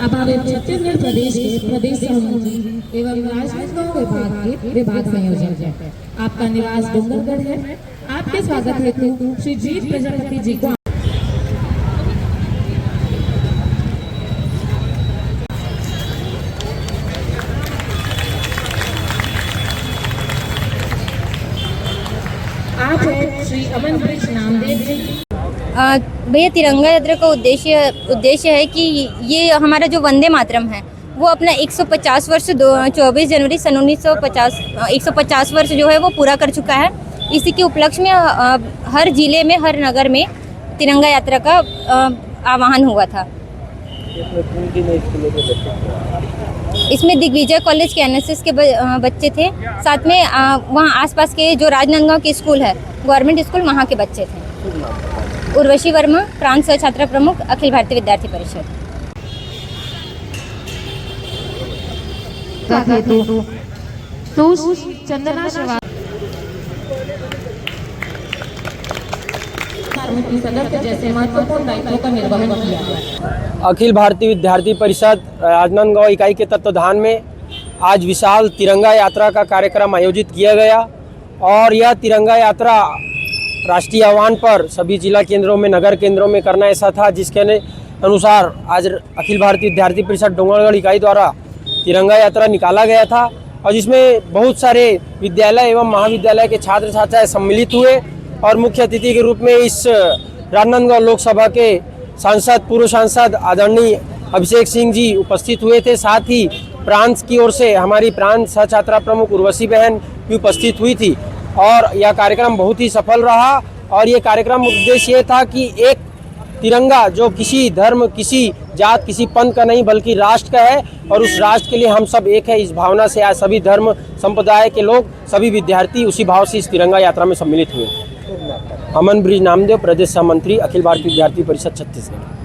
अब आगे छत्तीसगढ़ प्रदेश के प्रदेश सहमंत्री एवं राजनांदगांव विभाग के विभाग संयोजक हैं। आपका निवास डूंगरगढ़ है। आपके स्वागत हेतु श्री जीत प्रजापति जी को आप है श्री अमन ब्रिज नामदेव जी। भैया तिरंगा यात्रा का उद्देश्य है कि ये हमारा जो वंदे मातरम है वो अपना 150 वर्ष 24 जनवरी सन 1950 150 वर्ष जो है वो पूरा कर चुका है। इसी के उपलक्ष्य में हर जिले में हर नगर में तिरंगा यात्रा का आह्वान हुआ था। इसमें दिग्विजय कॉलेज के एनएसएस के बच्चे थे, साथ में वहाँ आसपास के जो राजनांदगांव के स्कूल है गवर्नमेंट स्कूल वहाँ के बच्चे थे। उर्वशी वर्मा, प्रांत सह छात्रा प्रमुख, अखिल भारतीय विद्यार्थी परिषद। चंदना श्रीवास्तव जैसे महत्वपूर्ण दायित्वों का निर्वहन किया। अखिल भारतीय विद्यार्थी परिषद राजनांदगांव इकाई के तत्वाधान में आज विशाल तिरंगा यात्रा का कार्यक्रम आयोजित किया गया और यह तिरंगा यात्रा राष्ट्रीय आह्वान पर सभी जिला केंद्रों में नगर केंद्रों में करना ऐसा था, जिसके अनुसार आज अखिल भारतीय विद्यार्थी परिषद डोंगरगढ़ इकाई द्वारा तिरंगा यात्रा निकाला गया था और जिसमें बहुत सारे विद्यालय एवं महाविद्यालय के छात्र छात्राएं सम्मिलित हुए और मुख्य अतिथि के रूप में इस राजनांदगांव लोकसभा के सांसद पूर्व सांसद आदरणीय अभिषेक सिंह जी उपस्थित हुए थे। साथ ही प्रांत की ओर से हमारी प्रांत सह छात्रा प्रमुख उर्वशी बहन भी उपस्थित हुई थी और यह कार्यक्रम बहुत ही सफल रहा। और ये कार्यक्रम उद्देश्य ये था कि एक तिरंगा जो किसी धर्म, किसी जात, किसी पंथ का नहीं बल्कि राष्ट्र का है और उस राष्ट्र के लिए हम सब एक है, इस भावना से आज सभी धर्म संप्रदाय के लोग, सभी विद्यार्थी उसी भाव से इस तिरंगा यात्रा में सम्मिलित हुए। अमन ब्रिज नामदेव, प्रदेश सहमंत्री, अखिल भारतीय विद्यार्थी परिषद छत्तीसगढ़।